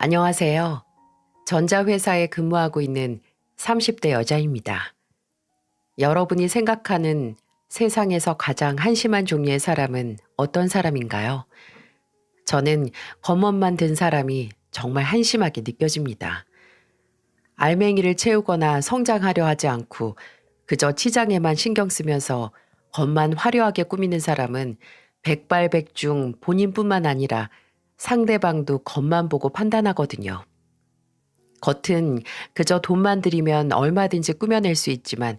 안녕하세요. 전자회사에 근무하고 있는 30대 여자입니다. 여러분이 생각하는 세상에서 가장 한심한 종류의 사람은 어떤 사람인가요? 저는 겉멋만 든 사람이 정말 한심하게 느껴집니다. 알맹이를 채우거나 성장하려 하지 않고 그저 치장에만 신경 쓰면서 겉만 화려하게 꾸미는 사람은 백발백중 본인뿐만 아니라 상대방도 겉만 보고 판단하거든요. 겉은 그저 돈만 들이면 얼마든지 꾸며낼 수 있지만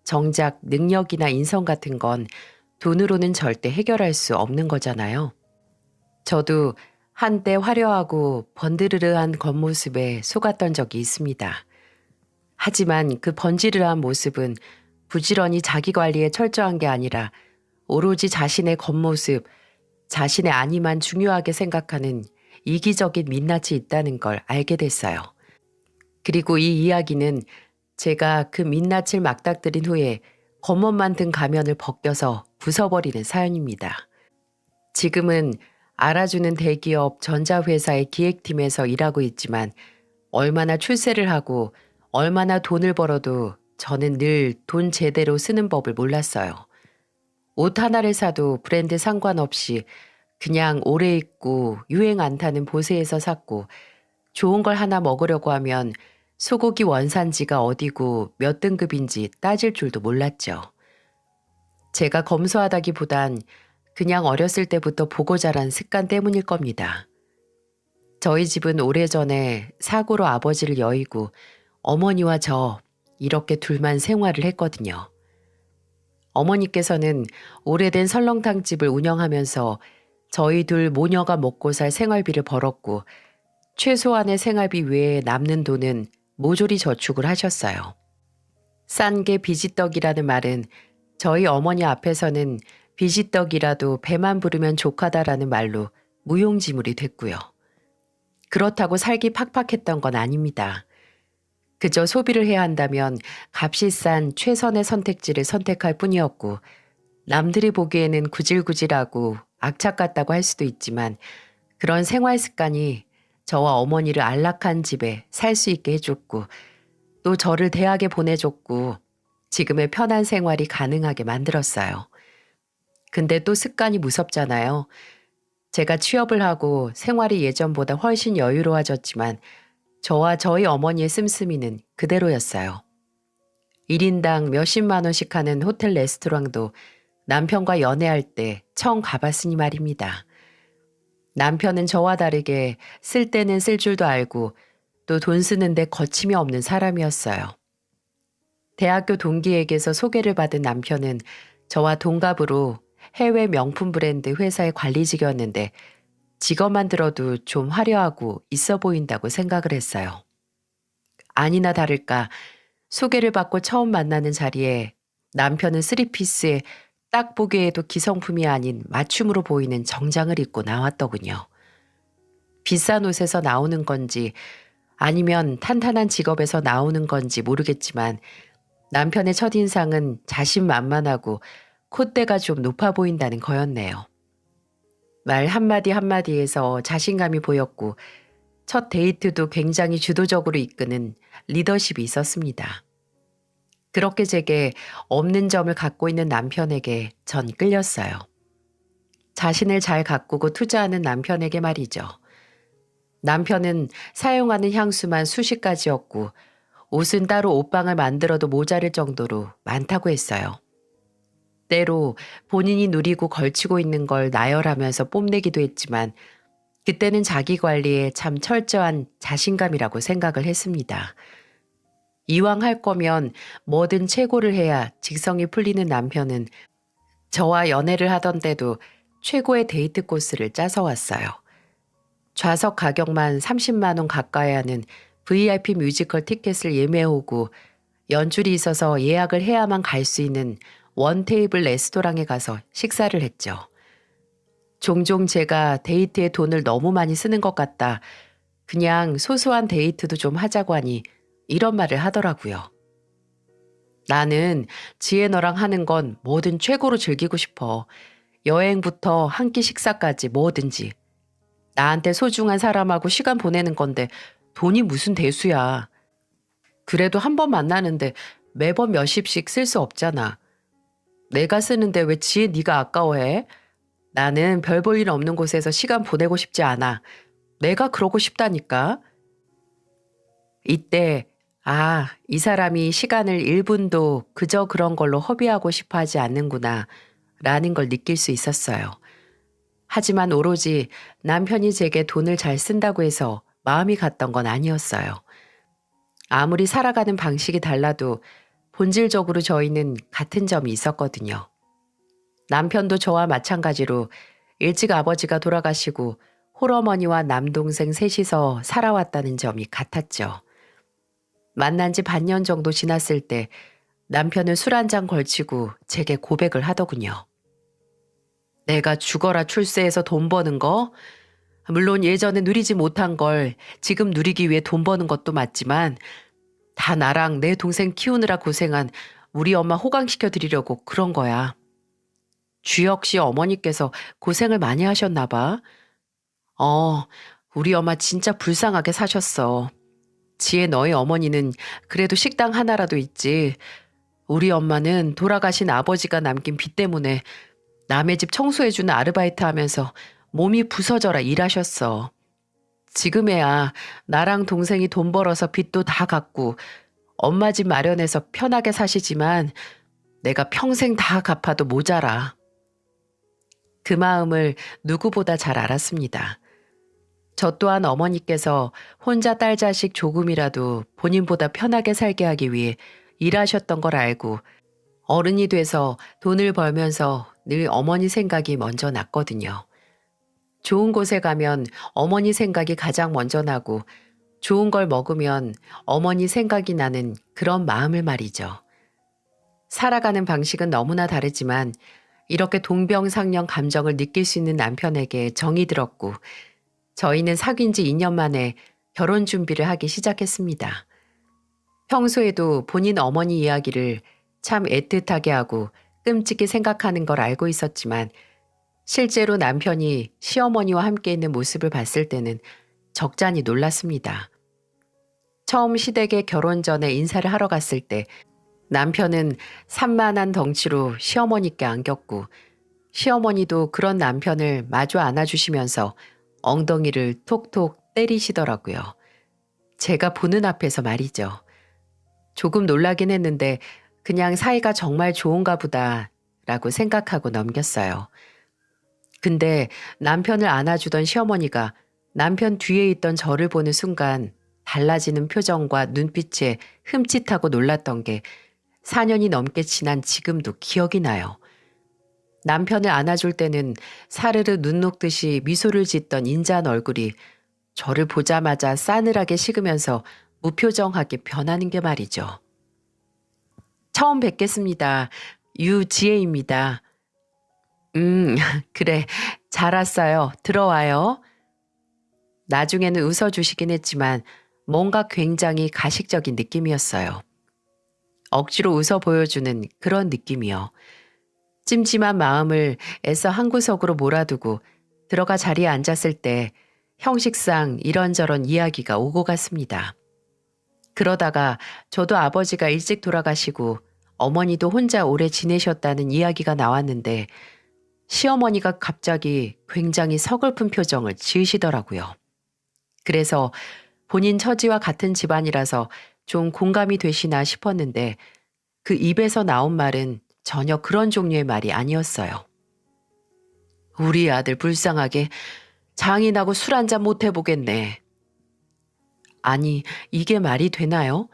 정작 능력이나 인성 같은 건 돈으로는 절대 해결할 수 없는 거잖아요. 저도 한때 화려하고 번드르르한 겉모습에 속았던 적이 있습니다. 하지만 그 번지르르한 모습은 부지런히 자기 관리에 철저한 게 아니라 오로지 자신의 겉모습, 자신의 안위만 중요하게 생각하는 이기적인 민낯이 있다는 걸 알게 됐어요. 그리고 이 이야기는 제가 그 민낯을 맞닥뜨린 후에 겉멋만 든 가면을 벗겨서 부숴버리는 사연입니다. 지금은 알아주는 대기업 전자회사의 기획팀에서 일하고 있지만 얼마나 출세를 하고 얼마나 돈을 벌어도 저는 늘 돈 제대로 쓰는 법을 몰랐어요. 옷 하나를 사도 브랜드 상관없이 그냥 오래 입고 유행 안 타는 보세에서 샀고 좋은 걸 하나 먹으려고 하면 소고기 원산지가 어디고 몇 등급인지 따질 줄도 몰랐죠. 제가 검소하다기보단 그냥 어렸을 때부터 보고 자란 습관 때문일 겁니다. 저희 집은 오래전에 사고로 아버지를 여의고 어머니와 저 이렇게 둘만 생활을 했거든요. 어머니께서는 오래된 설렁탕집을 운영하면서 저희 둘 모녀가 먹고 살 생활비를 벌었고 최소한의 생활비 외에 남는 돈은 모조리 저축을 하셨어요. 싼 게 비지떡이라는 말은 저희 어머니 앞에서는 비지떡이라도 배만 부르면 족하다라는 말로 무용지물이 됐고요. 그렇다고 살기 팍팍했던 건 아닙니다. 그저 소비를 해야 한다면 값이 싼 최선의 선택지를 선택할 뿐이었고 남들이 보기에는 구질구질하고 악착 같다고 할 수도 있지만 그런 생활 습관이 저와 어머니를 안락한 집에 살 수 있게 해줬고 또 저를 대학에 보내줬고 지금의 편한 생활이 가능하게 만들었어요. 근데 또 습관이 무섭잖아요. 제가 취업을 하고 생활이 예전보다 훨씬 여유로워졌지만 저와 저희 어머니의 씀씀이는 그대로였어요. 1인당 몇십만 원씩 하는 호텔 레스토랑도 남편과 연애할 때 처음 가봤으니 말입니다. 남편은 저와 다르게 쓸 때는 쓸 줄도 알고 또 돈 쓰는데 거침이 없는 사람이었어요. 대학교 동기에게서 소개를 받은 남편은 저와 동갑으로 해외 명품 브랜드 회사의 관리직이었는데 직업만 들어도 좀 화려하고 있어 보인다고 생각을 했어요. 아니나 다를까 소개를 받고 처음 만나는 자리에 남편은 쓰리피스에 딱 보기에도 기성품이 아닌 맞춤으로 보이는 정장을 입고 나왔더군요. 비싼 옷에서 나오는 건지 아니면 탄탄한 직업에서 나오는 건지 모르겠지만 남편의 첫인상은 자신만만하고 콧대가 좀 높아 보인다는 거였네요. 말 한마디 한마디에서 자신감이 보였고 첫 데이트도 굉장히 주도적으로 이끄는 리더십이 있었습니다. 그렇게 제게 없는 점을 갖고 있는 남편에게 전 끌렸어요. 자신을 잘 가꾸고 투자하는 남편에게 말이죠. 남편은 사용하는 향수만 수십 가지였고 옷은 따로 옷방을 만들어도 모자랄 정도로 많다고 했어요. 때로 본인이 누리고 걸치고 있는 걸 나열하면서 뽐내기도 했지만 그때는 자기 관리에 참 철저한 자신감이라고 생각을 했습니다. 이왕 할 거면 뭐든 최고를 해야 직성이 풀리는 남편은 저와 연애를 하던 때도 최고의 데이트 코스를 짜서 왔어요. 좌석 가격만 30만 원 가까이 하는 VIP 뮤지컬 티켓을 예매하고 연줄이 있어서 예약을 해야만 갈 수 있는 원 테이블 레스토랑에 가서 식사를 했죠. 종종 제가 데이트에 돈을 너무 많이 쓰는 것 같다. 그냥 소소한 데이트도 좀 하자고 하니 이런 말을 하더라고요. 나는 지혜 너랑 하는 건 뭐든 최고로 즐기고 싶어. 여행부터 한 끼 식사까지 뭐든지. 나한테 소중한 사람하고 시간 보내는 건데 돈이 무슨 대수야. 그래도 한 번 만나는데 매번 몇십씩 쓸 수 없잖아. 내가 쓰는데 왜 지혜 네가 아까워해? 나는 별 볼 일 없는 곳에서 시간 보내고 싶지 않아. 내가 그러고 싶다니까. 이때 이 사람이 시간을 1분도 그저 그런 걸로 허비하고 싶어 하지 않는구나 라는 걸 느낄 수 있었어요. 하지만 오로지 남편이 제게 돈을 잘 쓴다고 해서 마음이 갔던 건 아니었어요. 아무리 살아가는 방식이 달라도 본질적으로 저희는 같은 점이 있었거든요. 남편도 저와 마찬가지로 일찍 아버지가 돌아가시고 홀어머니와 남동생 셋이서 살아왔다는 점이 같았죠. 만난 지 반년 정도 지났을 때 남편은 술 한 잔 걸치고 제게 고백을 하더군요. 내가 죽어라 출세해서 돈 버는 거? 물론 예전에 누리지 못한 걸 지금 누리기 위해 돈 버는 것도 맞지만 다 나랑 내 동생 키우느라 고생한 우리 엄마 호강시켜 드리려고 그런 거야. 주혁 씨 어머니께서 고생을 많이 하셨나 봐. 우리 엄마 진짜 불쌍하게 사셨어. 지혜 너희 어머니는 그래도 식당 하나라도 있지. 우리 엄마는 돌아가신 아버지가 남긴 빚 때문에 남의 집 청소해주는 아르바이트 하면서 몸이 부서져라 일하셨어. 지금에야 나랑 동생이 돈 벌어서 빚도 다 갚고 엄마 집 마련해서 편하게 사시지만 내가 평생 다 갚아도 모자라. 그 마음을 누구보다 잘 알았습니다. 저 또한 어머니께서 혼자 딸 자식 조금이라도 본인보다 편하게 살게 하기 위해 일하셨던 걸 알고 어른이 돼서 돈을 벌면서 늘 어머니 생각이 먼저 났거든요. 좋은 곳에 가면 어머니 생각이 가장 먼저 나고 좋은 걸 먹으면 어머니 생각이 나는 그런 마음을 말이죠. 살아가는 방식은 너무나 다르지만 이렇게 동병상련 감정을 느낄 수 있는 남편에게 정이 들었고 저희는 사귄 지 2년 만에 결혼 준비를 하기 시작했습니다. 평소에도 본인 어머니 이야기를 참 애틋하게 하고 끔찍히 생각하는 걸 알고 있었지만 실제로 남편이 시어머니와 함께 있는 모습을 봤을 때는 적잖이 놀랐습니다. 처음 시댁에 결혼 전에 인사를 하러 갔을 때 남편은 산만한 덩치로 시어머니께 안겼고 시어머니도 그런 남편을 마주 안아주시면서 엉덩이를 톡톡 때리시더라고요. 제가 보는 앞에서 말이죠. 조금 놀라긴 했는데 그냥 사이가 정말 좋은가 보다 라고 생각하고 넘겼어요. 근데 남편을 안아주던 시어머니가 남편 뒤에 있던 저를 보는 순간 달라지는 표정과 눈빛에 흠칫하고 놀랐던 게 4년이 넘게 지난 지금도 기억이 나요. 남편을 안아줄 때는 사르르 눈 녹듯이 미소를 짓던 인자한 얼굴이 저를 보자마자 싸늘하게 식으면서 무표정하게 변하는 게 말이죠. 처음 뵙겠습니다. 유지혜입니다. 그래. 잘 왔어요. 들어와요. 나중에는 웃어주시긴 했지만 뭔가 굉장히 가식적인 느낌이었어요. 억지로 웃어 보여주는 그런 느낌이요. 찜찜한 마음을 애써 한 구석으로 몰아두고 들어가 자리에 앉았을 때 형식상 이런저런 이야기가 오고 갔습니다. 그러다가 저도 아버지가 일찍 돌아가시고 어머니도 혼자 오래 지내셨다는 이야기가 나왔는데 시어머니가 갑자기 굉장히 서글픈 표정을 지으시더라고요. 그래서 본인 처지와 같은 집안이라서 좀 공감이 되시나 싶었는데 그 입에서 나온 말은 전혀 그런 종류의 말이 아니었어요. 우리 아들 불쌍하게 장인하고 술 한잔 못 해보겠네. 아니, 이게 말이 되나요?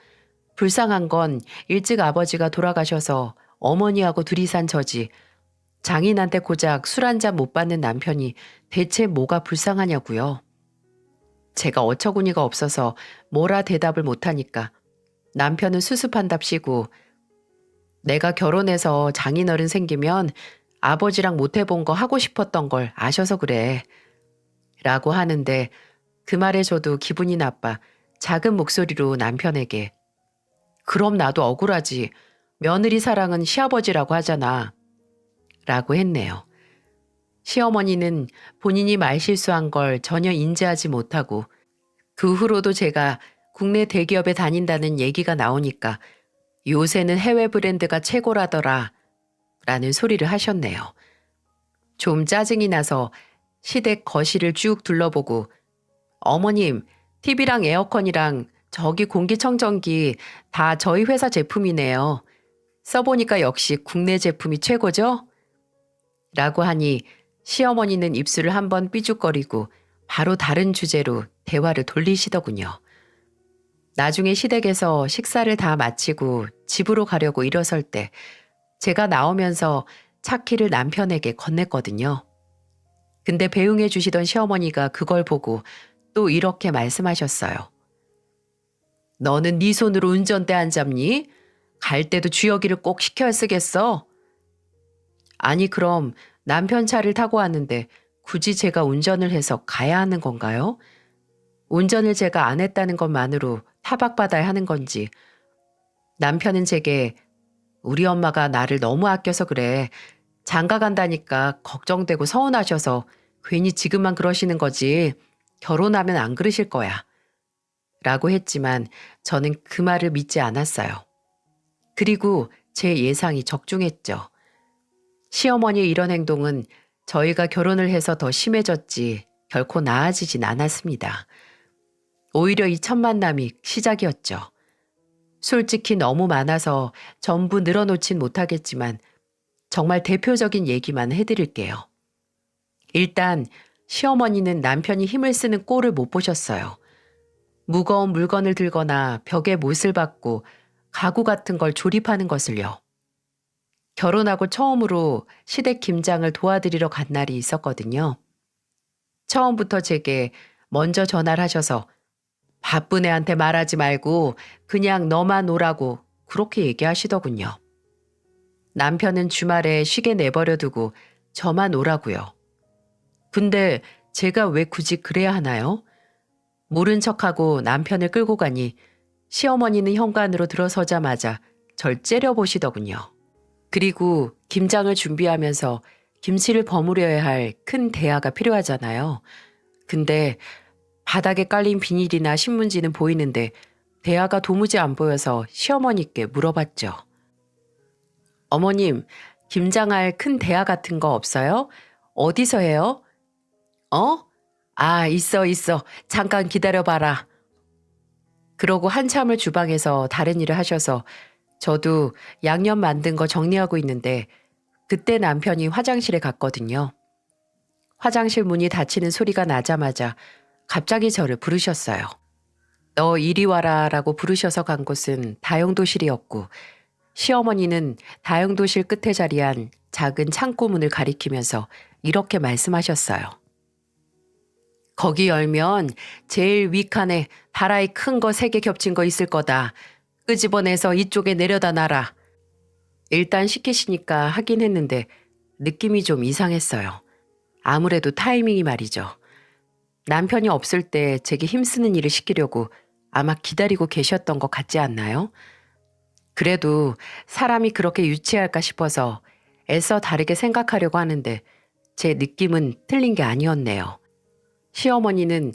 불쌍한 건 일찍 아버지가 돌아가셔서 어머니하고 둘이 산 저지 장인한테 고작 술 한잔 못 받는 남편이 대체 뭐가 불쌍하냐고요. 제가 어처구니가 없어서 뭐라 대답을 못하니까 남편은 수습한답시고 내가 결혼해서 장인어른 생기면 아버지랑 못 해본 거 하고 싶었던 걸 아셔서 그래. 라고 하는데 그 말에 저도 기분이 나빠 작은 목소리로 남편에게 그럼 나도 억울하지. 며느리 사랑은 시아버지라고 하잖아. 라고 했네요. 시어머니는 본인이 말실수한 걸 전혀 인지하지 못하고 그 후로도 제가 국내 대기업에 다닌다는 얘기가 나오니까 요새는 해외 브랜드가 최고라더라 라는 소리를 하셨네요. 좀 짜증이 나서 시댁 거실을 쭉 둘러보고 어머님, TV랑 에어컨이랑 저기 공기청정기 다 저희 회사 제품이네요. 써보니까 역시 국내 제품이 최고죠? 라고 하니 시어머니는 입술을 한번 삐죽거리고 바로 다른 주제로 대화를 돌리시더군요. 나중에 시댁에서 식사를 다 마치고 집으로 가려고 일어설 때 제가 나오면서 차 키를 남편에게 건넸거든요. 근데 배웅해 주시던 시어머니가 그걸 보고 또 이렇게 말씀하셨어요. 너는 네 손으로 운전대 안 잡니? 갈 때도 주여기를 꼭 시켜야 쓰겠어? 아니 그럼 남편 차를 타고 왔는데 굳이 제가 운전을 해서 가야 하는 건가요? 운전을 제가 안 했다는 것만으로 타박받아야 하는 건지 남편은 제게 우리 엄마가 나를 너무 아껴서 그래. 장가 간다니까 걱정되고 서운하셔서 괜히 지금만 그러시는 거지. 결혼하면 안 그러실 거야. 라고 했지만 저는 그 말을 믿지 않았어요. 그리고 제 예상이 적중했죠. 시어머니의 이런 행동은 저희가 결혼을 해서 더 심해졌지 결코 나아지진 않았습니다. 오히려 이 첫 만남이 시작이었죠. 솔직히 너무 많아서 전부 늘어놓진 못하겠지만 정말 대표적인 얘기만 해드릴게요. 일단 시어머니는 남편이 힘을 쓰는 꼴을 못 보셨어요. 무거운 물건을 들거나 벽에 못을 박고 가구 같은 걸 조립하는 것을요. 결혼하고 처음으로 시댁 김장을 도와드리러 간 날이 있었거든요. 처음부터 제게 먼저 전화를 하셔서 바쁜 애한테 말하지 말고 그냥 너만 오라고 그렇게 얘기하시더군요. 남편은 주말에 쉬게 내버려 두고 저만 오라고요. 근데 제가 왜 굳이 그래야 하나요? 모른 척하고 남편을 끌고 가니 시어머니는 현관으로 들어서자마자 절 째려보시더군요. 그리고 김장을 준비하면서 김치를 버무려야 할 큰 대야가 필요하잖아요. 근데 바닥에 깔린 비닐이나 신문지는 보이는데 대야가 도무지 안 보여서 시어머니께 물어봤죠. 어머님, 김장할 큰 대야 같은 거 없어요? 어디서 해요? 어? 아, 있어. 잠깐 기다려봐라. 그러고 한참을 주방에서 다른 일을 하셔서 저도 양념 만든 거 정리하고 있는데 그때 남편이 화장실에 갔거든요. 화장실 문이 닫히는 소리가 나자마자 갑자기 저를 부르셨어요. 너 이리 와라 라고 부르셔서 간 곳은 다용도실이었고 시어머니는 다용도실 끝에 자리한 작은 창고 문을 가리키면서 이렇게 말씀하셨어요. 거기 열면 제일 윗칸에 다라이 큰 거 3개 겹친 거 있을 거다. 끄집어내서 이쪽에 내려다 놔라. 일단 시키시니까 하긴 했는데 느낌이 좀 이상했어요. 아무래도 타이밍이 말이죠. 남편이 없을 때 제게 힘쓰는 일을 시키려고 아마 기다리고 계셨던 것 같지 않나요? 그래도 사람이 그렇게 유치할까 싶어서 애써 다르게 생각하려고 하는데 제 느낌은 틀린 게 아니었네요. 시어머니는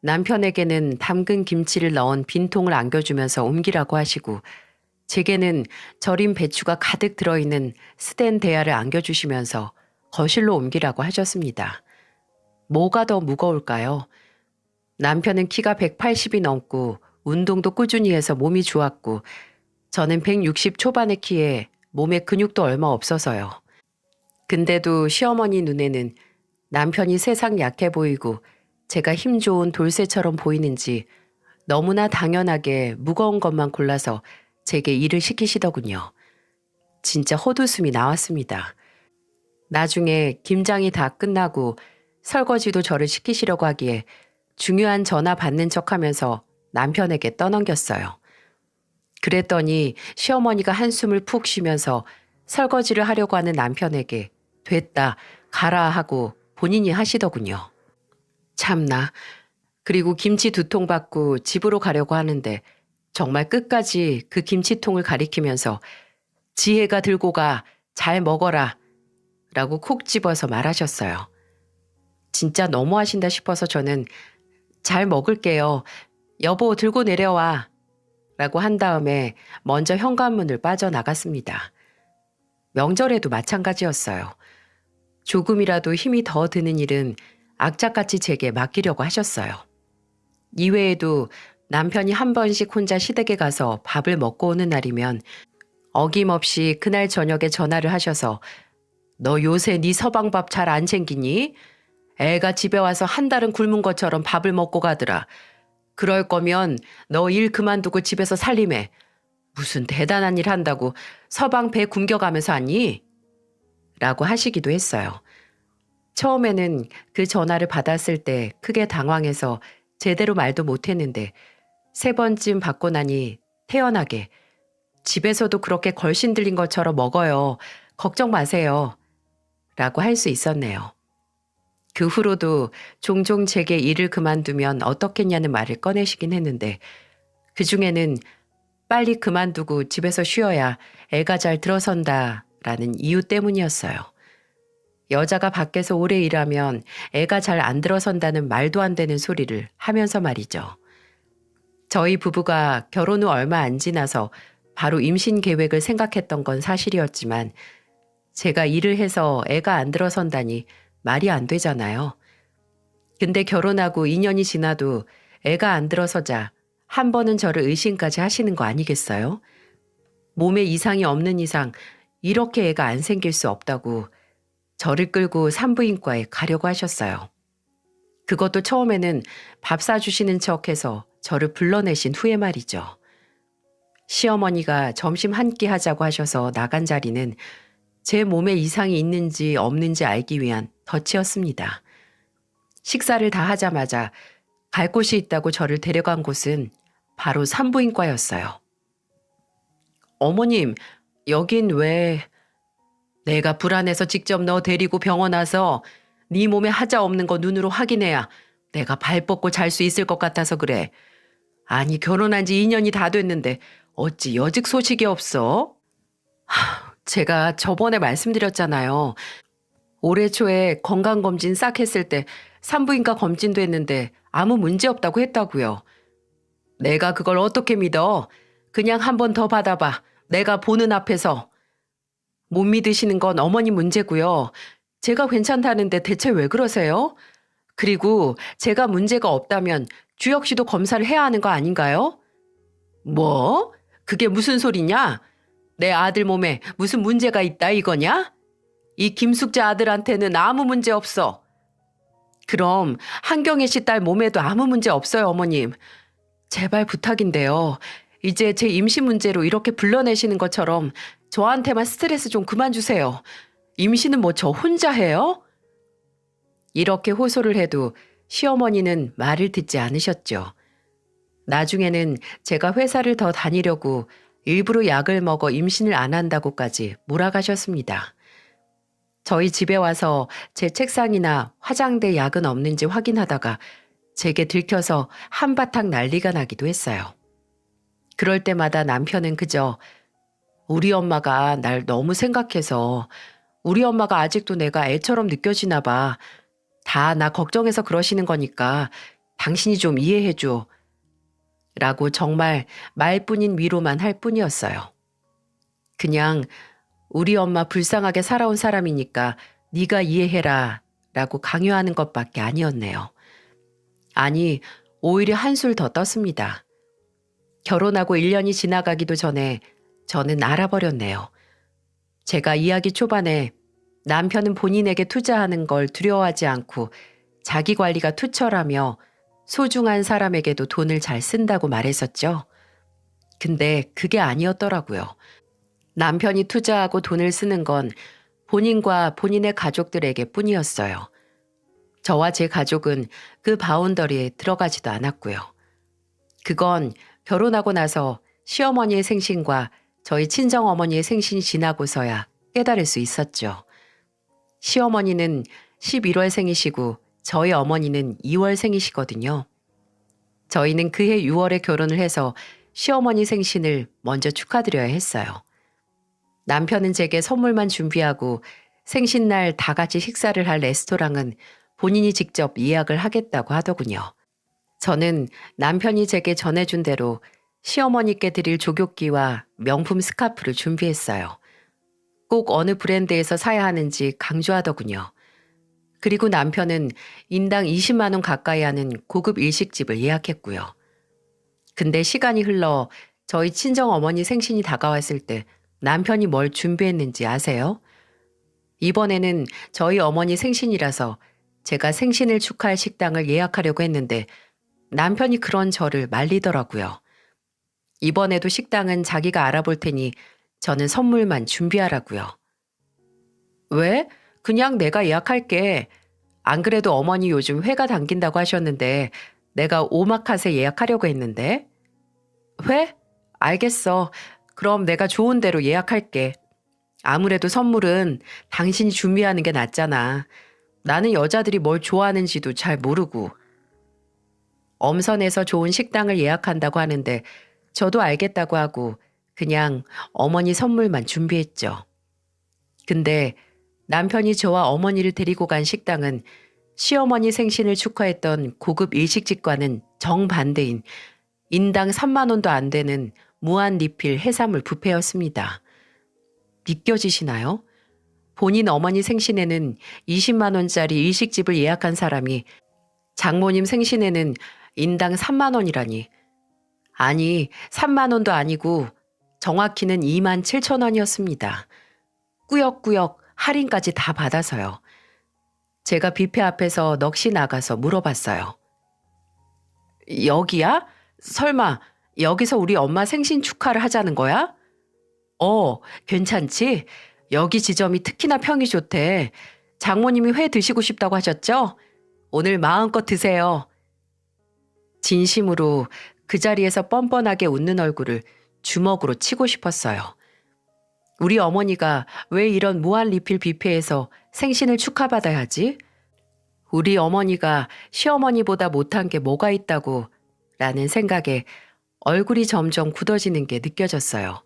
남편에게는 담근 김치를 넣은 빈통을 안겨주면서 옮기라고 하시고 제게는 절인 배추가 가득 들어있는 스텐 대야를 안겨주시면서 거실로 옮기라고 하셨습니다. 뭐가 더 무거울까요? 남편은 키가 180이 넘고 운동도 꾸준히 해서 몸이 좋았고 저는 160 초반의 키에 몸에 근육도 얼마 없어서요. 근데도 시어머니 눈에는 남편이 세상 약해 보이고 제가 힘 좋은 돌쇠처럼 보이는지 너무나 당연하게 무거운 것만 골라서 제게 일을 시키시더군요. 진짜 헛웃음이 나왔습니다. 나중에 김장이 다 끝나고 설거지도 저를 시키시려고 하기에 중요한 전화 받는 척하면서 남편에게 떠넘겼어요. 그랬더니 시어머니가 한숨을 푹 쉬면서 설거지를 하려고 하는 남편에게 됐다, 가라 하고 본인이 하시더군요. 참나. 그리고 김치 2통 받고 집으로 가려고 하는데 정말 끝까지 그 김치통을 가리키면서 지혜가 들고 가, 잘 먹어라 라고 콕 집어서 말하셨어요. 진짜 너무하신다 싶어서 저는 잘 먹을게요. 여보 들고 내려와. 라고 한 다음에 먼저 현관문을 빠져나갔습니다. 명절에도 마찬가지였어요. 조금이라도 힘이 더 드는 일은 악착같이 제게 맡기려고 하셨어요. 이외에도 남편이 한 번씩 혼자 시댁에 가서 밥을 먹고 오는 날이면 어김없이 그날 저녁에 전화를 하셔서 너 요새 네 서방밥 잘 안 챙기니? 애가 집에 와서 한 달은 굶은 것처럼 밥을 먹고 가더라. 그럴 거면 너 일 그만두고 집에서 살림해. 무슨 대단한 일 한다고 서방 배 굶겨가면서 하니? 라고 하시기도 했어요. 처음에는 그 전화를 받았을 때 크게 당황해서 제대로 말도 못했는데 3번쯤 받고 나니 태연하게 집에서도 그렇게 걸신 들린 것처럼 먹어요. 걱정 마세요. 라고 할 수 있었네요. 그 후로도 종종 제게 일을 그만두면 어떻겠냐는 말을 꺼내시긴 했는데 그중에는 빨리 그만두고 집에서 쉬어야 애가 잘 들어선다 라는 이유 때문이었어요. 여자가 밖에서 오래 일하면 애가 잘 안 들어선다는 말도 안 되는 소리를 하면서 말이죠. 저희 부부가 결혼 후 얼마 안 지나서 바로 임신 계획을 생각했던 건 사실이었지만 제가 일을 해서 애가 안 들어선다니 말이 안 되잖아요. 근데 결혼하고 2년이 지나도 애가 안 들어서자 한 번은 저를 의심까지 하시는 거 아니겠어요? 몸에 이상이 없는 이상 이렇게 애가 안 생길 수 없다고 저를 끌고 산부인과에 가려고 하셨어요. 그것도 처음에는 밥 사주시는 척해서 저를 불러내신 후에 말이죠. 시어머니가 점심 한 끼 하자고 하셔서 나간 자리는 제 몸에 이상이 있는지 없는지 알기 위한 덫이었습니다. 식사를 다 하자마자 갈 곳이 있다고 저를 데려간 곳은 바로 산부인과였어요. 어머님, 여긴 왜... 내가 불안해서 직접 너 데리고 병원 와서 네 몸에 하자 없는 거 눈으로 확인해야 내가 발 뻗고 잘 수 있을 것 같아서 그래. 아니 결혼한 지 2년이 다 됐는데 어찌 여직 소식이 없어? 제가 저번에 말씀드렸잖아요. 올해 초에 건강검진 싹 했을 때 산부인과 검진도 했는데 아무 문제 없다고 했다고요. 내가 그걸 어떻게 믿어? 그냥 한 번 더 받아봐. 내가 보는 앞에서. 못 믿으시는 건 어머니 문제고요. 제가 괜찮다는데 대체 왜 그러세요? 그리고 제가 문제가 없다면 주혁 씨도 검사를 해야 하는 거 아닌가요? 뭐? 그게 무슨 소리냐? 내 아들 몸에 무슨 문제가 있다 이거냐? 이 김숙자 아들한테는 아무 문제 없어. 그럼 한경애 씨 딸 몸에도 아무 문제 없어요, 어머님. 제발 부탁인데요. 이제 제 임신 문제로 이렇게 불러내시는 것처럼 저한테만 스트레스 좀 그만 주세요. 임신은 뭐 저 혼자 해요? 이렇게 호소를 해도 시어머니는 말을 듣지 않으셨죠. 나중에는 제가 회사를 더 다니려고 일부러 약을 먹어 임신을 안 한다고까지 몰아가셨습니다. 저희 집에 와서 제 책상이나 화장대 약은 없는지 확인하다가 제게 들켜서 한바탕 난리가 나기도 했어요. 그럴 때마다 남편은 그저 우리 엄마가 날 너무 생각해서 우리 엄마가 아직도 내가 애처럼 느껴지나 봐. 다 나 걱정해서 그러시는 거니까 당신이 좀 이해해줘. 라고 정말 말뿐인 위로만 할 뿐이었어요. 그냥 우리 엄마 불쌍하게 살아온 사람이니까 네가 이해해라 라고 강요하는 것밖에 아니었네요. 아니, 오히려 한술 더 떴습니다. 결혼하고 1년이 지나가기도 전에 저는 알아버렸네요. 제가 이야기 초반에 남편은 본인에게 투자하는 걸 두려워하지 않고 자기 관리가 투철하며 소중한 사람에게도 돈을 잘 쓴다고 말했었죠. 근데 그게 아니었더라고요. 남편이 투자하고 돈을 쓰는 건 본인과 본인의 가족들에게 뿐이었어요. 저와 제 가족은 그 바운더리에 들어가지도 않았고요. 그건 결혼하고 나서 시어머니의 생신과 저희 친정어머니의 생신이 지나고서야 깨달을 수 있었죠. 시어머니는 11월 생이시고 저희 어머니는 2월 생이시거든요. 저희는 그해 6월에 결혼을 해서 시어머니 생신을 먼저 축하드려야 했어요. 남편은 제게 선물만 준비하고 생신날 다 같이 식사를 할 레스토랑은 본인이 직접 예약을 하겠다고 하더군요. 저는 남편이 제게 전해준 대로 시어머니께 드릴 조교기와 명품 스카프를 준비했어요. 꼭 어느 브랜드에서 사야 하는지 강조하더군요. 그리고 남편은 인당 20만 원 가까이 하는 고급 일식집을 예약했고요. 근데 시간이 흘러 저희 친정어머니 생신이 다가왔을 때 남편이 뭘 준비했는지 아세요? 이번에는 저희 어머니 생신이라서 제가 생신을 축하할 식당을 예약하려고 했는데 남편이 그런 저를 말리더라고요. 이번에도 식당은 자기가 알아볼 테니 저는 선물만 준비하라고요. 왜? 그냥 내가 예약할게. 안 그래도 어머니 요즘 회가 당긴다고 하셨는데 내가 오마카세 예약하려고 했는데. 회? 알겠어. 그럼 내가 좋은 대로 예약할게. 아무래도 선물은 당신이 준비하는 게 낫잖아. 나는 여자들이 뭘 좋아하는지도 잘 모르고. 엄선해서 좋은 식당을 예약한다고 하는데 저도 알겠다고 하고 그냥 어머니 선물만 준비했죠. 근데 남편이 저와 어머니를 데리고 간 식당은 시어머니 생신을 축하했던 고급 일식집과는 정반대인 인당 3만 원도 안 되는 무한 리필 해산물 뷔페였습니다. 믿겨지시나요? 본인 어머니 생신에는 20만 원짜리 일식집을 예약한 사람이 장모님 생신에는 인당 3만 원이라니. 아니, 3만 원도 아니고 정확히는 2만 7천 원이었습니다. 꾸역꾸역 할인까지 다 받아서요. 제가 뷔페 앞에서 넋이 나가서 물어봤어요. 여기야? 설마 여기서 우리 엄마 생신 축하를 하자는 거야? 괜찮지? 여기 지점이 특히나 평이 좋대. 장모님이 회 드시고 싶다고 하셨죠? 오늘 마음껏 드세요. 진심으로 그 자리에서 뻔뻔하게 웃는 얼굴을 주먹으로 치고 싶었어요. 우리 어머니가 왜 이런 무한 리필 뷔페에서 생신을 축하받아야 하지? 우리 어머니가 시어머니보다 못한 게 뭐가 있다고 라는 생각에 얼굴이 점점 굳어지는 게 느껴졌어요.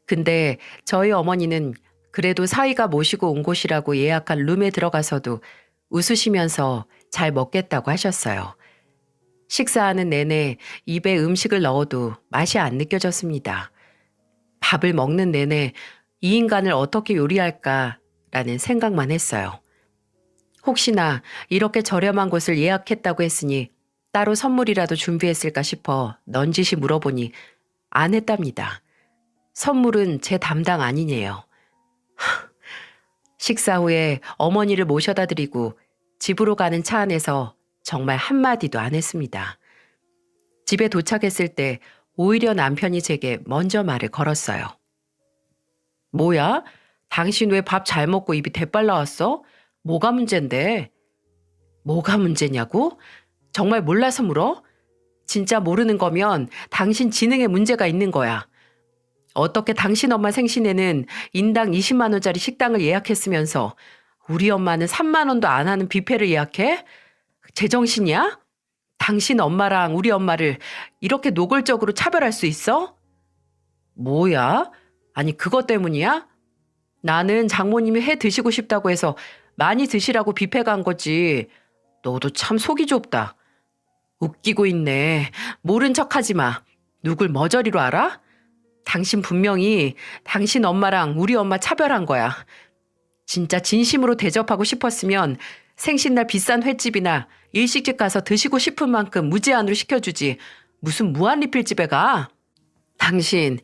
근데 저희 어머니는 그래도 사위가 모시고 온 곳이라고 예약한 룸에 들어가서도 웃으시면서 잘 먹겠다고 하셨어요. 식사하는 내내 입에 음식을 넣어도 맛이 안 느껴졌습니다. 밥을 먹는 내내 이 인간을 어떻게 요리할까라는 생각만 했어요. 혹시나 이렇게 저렴한 곳을 예약했다고 했으니 따로 선물이라도 준비했을까 싶어 넌지시 물어보니 안 했답니다. 선물은 제 담당 아니네요. 식사 후에 어머니를 모셔다 드리고 집으로 가는 차 안에서 정말 한마디도 안 했습니다. 집에 도착했을 때 오히려 남편이 제게 먼저 말을 걸었어요. 뭐야? 당신 왜 밥 잘 먹고 입이 대빨 나왔어? 뭐가 문제인데? 뭐가 문제냐고? 정말 몰라서 물어? 진짜 모르는 거면 당신 지능에 문제가 있는 거야. 어떻게 당신 엄마 생신에는 인당 20만 원짜리 식당을 예약했으면서 우리 엄마는 3만 원도 안 하는 뷔페를 예약해? 제정신이야? 당신 엄마랑 우리 엄마를 이렇게 노골적으로 차별할 수 있어? 뭐야? 아니 그것 때문이야? 나는 장모님이 회 드시고 싶다고 해서 많이 드시라고 뷔페 간 거지. 너도 참 속이 좁다. 웃기고 있네. 모른 척하지 마. 누굴 머저리로 알아? 당신 분명히 당신 엄마랑 우리 엄마 차별한 거야. 진짜 진심으로 대접하고 싶었으면 생신날 비싼 횟집이나 일식집 가서 드시고 싶은 만큼 무제한으로 시켜주지. 무슨 무한 리필집에 가? 당신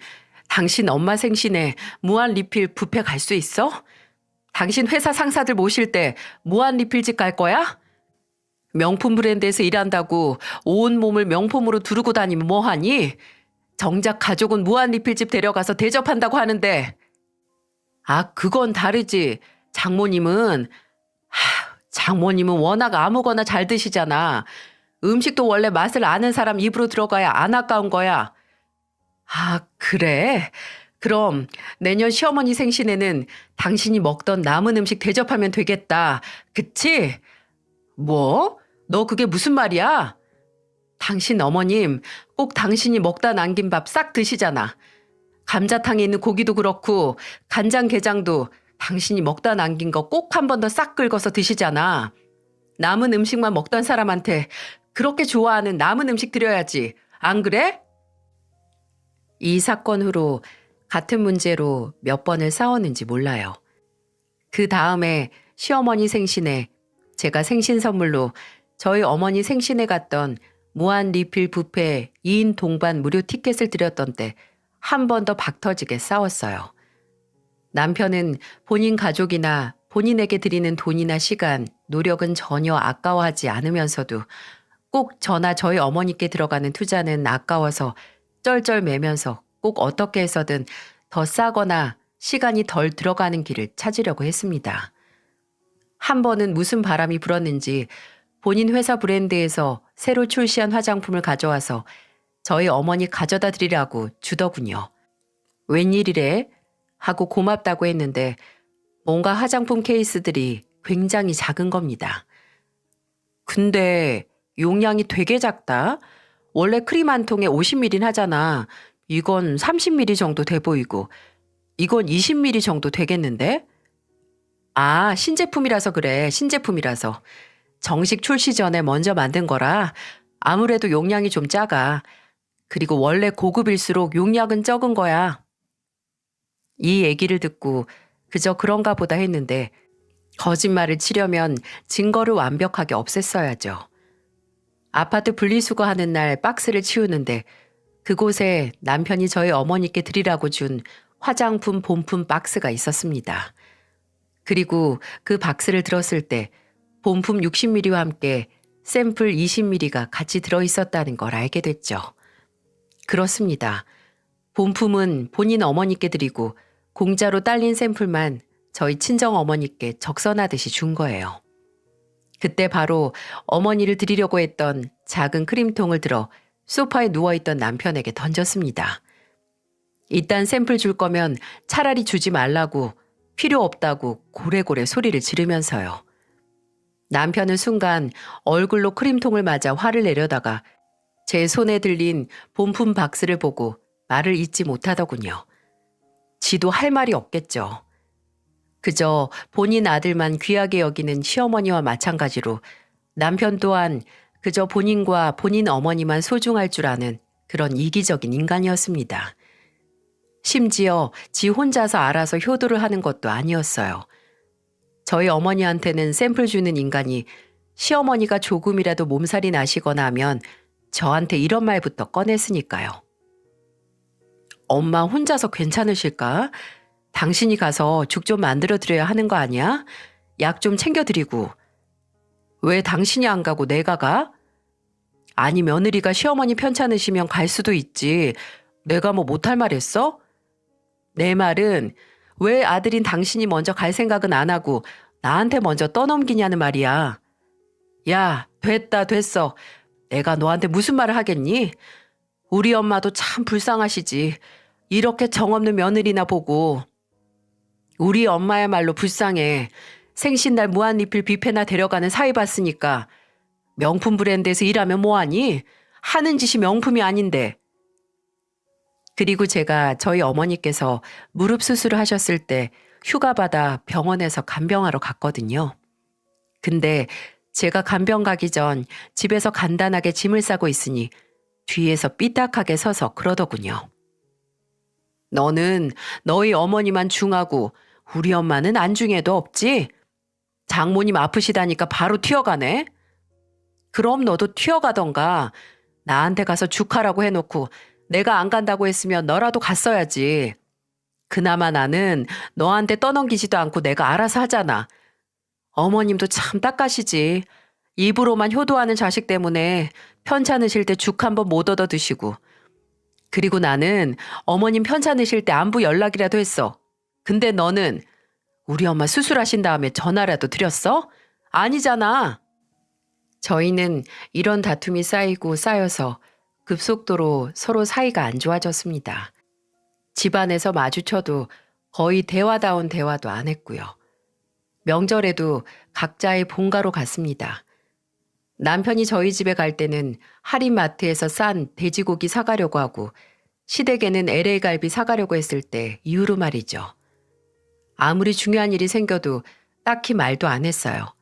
엄마 생신에 무한 리필 뷔페 갈 수 있어? 당신 회사 상사들 모실 때 무한 리필집 갈 거야? 명품 브랜드에서 일한다고 온 몸을 명품으로 두르고 다니면 뭐하니? 정작 가족은 무한 리필집 데려가서 대접한다고 하는데. 그건 다르지. 장모님은 워낙 아무거나 잘 드시잖아. 음식도 원래 맛을 아는 사람 입으로 들어가야 안 아까운 거야. 그래? 그럼 내년 시어머니 생신에는 당신이 먹던 남은 음식 대접하면 되겠다. 그치? 뭐? 너 그게 무슨 말이야? 당신 어머님 꼭 당신이 먹다 남긴 밥 싹 드시잖아. 감자탕에 있는 고기도 그렇고 간장게장도 당신이 먹다 남긴 거 꼭 한 번 더 싹 긁어서 드시잖아. 남은 음식만 먹던 사람한테 그렇게 좋아하는 남은 음식 드려야지. 안 그래? 이 사건 후로 같은 문제로 몇 번을 싸웠는지 몰라요. 그 다음에 시어머니 생신에 제가 생신 선물로 저희 어머니 생신에 갔던 무한 리필 뷔페 2인 동반 무료 티켓을 드렸던 때 한 번 더 박터지게 싸웠어요. 남편은 본인 가족이나 본인에게 드리는 돈이나 시간, 노력은 전혀 아까워하지 않으면서도 꼭 저나 저희 어머니께 들어가는 투자는 아까워서 쩔쩔매면서 꼭 어떻게 해서든 더 싸거나 시간이 덜 들어가는 길을 찾으려고 했습니다. 한 번은 무슨 바람이 불었는지 본인 회사 브랜드에서 새로 출시한 화장품을 가져와서 저희 어머니 가져다 드리라고 주더군요. 웬일이래? 하고 고맙다고 했는데 뭔가 화장품 케이스들이 굉장히 작은 겁니다. 근데 용량이 되게 작다. 원래 크림 한 통에 50ml는 하잖아. 이건 30ml 정도 돼 보이고 이건 20ml 정도 되겠는데? 아, 신제품이라서 그래. 신제품이라서. 정식 출시 전에 먼저 만든 거라 아무래도 용량이 좀 작아. 그리고 원래 고급일수록 용량은 적은 거야. 이 얘기를 듣고 그저 그런가 보다 했는데 거짓말을 치려면 증거를 완벽하게 없앴어야죠. 아파트 분리수거하는 날 박스를 치우는데 그곳에 남편이 저희 어머니께 드리라고 준 화장품 본품 박스가 있었습니다. 그리고 그 박스를 들었을 때 본품 60ml와 함께 샘플 20ml가 같이 들어있었다는 걸 알게 됐죠. 그렇습니다. 본품은 본인 어머니께 드리고 공짜로 딸린 샘플만 저희 친정 어머니께 적선하듯이 준 거예요. 그때 바로 어머니를 드리려고 했던 작은 크림통을 들어 소파에 누워있던 남편에게 던졌습니다. 이딴 샘플 줄 거면 차라리 주지 말라고 필요 없다고 고래고래 소리를 지르면서요. 남편은 순간 얼굴로 크림통을 맞아 화를 내려다가 제 손에 들린 본품 박스를 보고 말을 잇지 못하더군요. 지도 할 말이 없겠죠. 그저 본인 아들만 귀하게 여기는 시어머니와 마찬가지로 남편 또한 그저 본인과 본인 어머니만 소중할 줄 아는 그런 이기적인 인간이었습니다. 심지어 지 혼자서 알아서 효도를 하는 것도 아니었어요. 저희 어머니한테는 샘플 주는 인간이 시어머니가 조금이라도 몸살이 나시거나 하면 저한테 이런 말부터 꺼냈으니까요. 엄마 혼자서 괜찮으실까? 당신이 가서 죽 좀 만들어 드려야 하는 거 아니야? 약 좀 챙겨드리고. 왜 당신이 안 가고 내가 가? 아니 며느리가 시어머니 편찮으시면 갈 수도 있지. 내가 뭐 못할 말 했어? 내 말은 왜 아들인 당신이 먼저 갈 생각은 안 하고 나한테 먼저 떠넘기냐는 말이야. 야, 됐어. 내가 너한테 무슨 말을 하겠니? 우리 엄마도 참 불쌍하시지. 이렇게 정없는 며느리나 보고. 우리 엄마야말로 불쌍해. 생신날 무한리필 뷔페나 데려가는 사위 봤으니까. 명품 브랜드에서 일하면 뭐하니? 하는 짓이 명품이 아닌데. 그리고 제가 저희 어머니께서 무릎 수술을 하셨을 때 휴가 받아 병원에서 간병하러 갔거든요. 근데 제가 간병 가기 전 집에서 간단하게 짐을 싸고 있으니 뒤에서 삐딱하게 서서 그러더군요. 너는 너희 어머니만 중하고 우리 엄마는 안중에도 없지? 장모님 아프시다니까 바로 튀어가네? 그럼 너도 튀어가던가. 나한테 가서 죽하라고 해놓고 내가 안 간다고 했으면 너라도 갔어야지. 그나마 나는 너한테 떠넘기지도 않고 내가 알아서 하잖아. 어머님도 참 딱가시지. 입으로만 효도하는 자식 때문에 편찮으실 때 죽 한 번 못 얻어 드시고. 그리고 나는 어머님 편찮으실 때 안부 연락이라도 했어. 근데 너는 우리 엄마 수술하신 다음에 전화라도 드렸어? 아니잖아. 저희는 이런 다툼이 쌓이고 쌓여서 급속도로 서로 사이가 안 좋아졌습니다. 집안에서 마주쳐도 거의 대화다운 대화도 안 했고요. 명절에도 각자의 본가로 갔습니다. 남편이 저희 집에 갈 때는 할인마트에서 싼 돼지고기 사가려고 하고 시댁에는 LA 갈비 사가려고 했을 때 이후로 말이죠. 아무리 중요한 일이 생겨도 딱히 말도 안 했어요.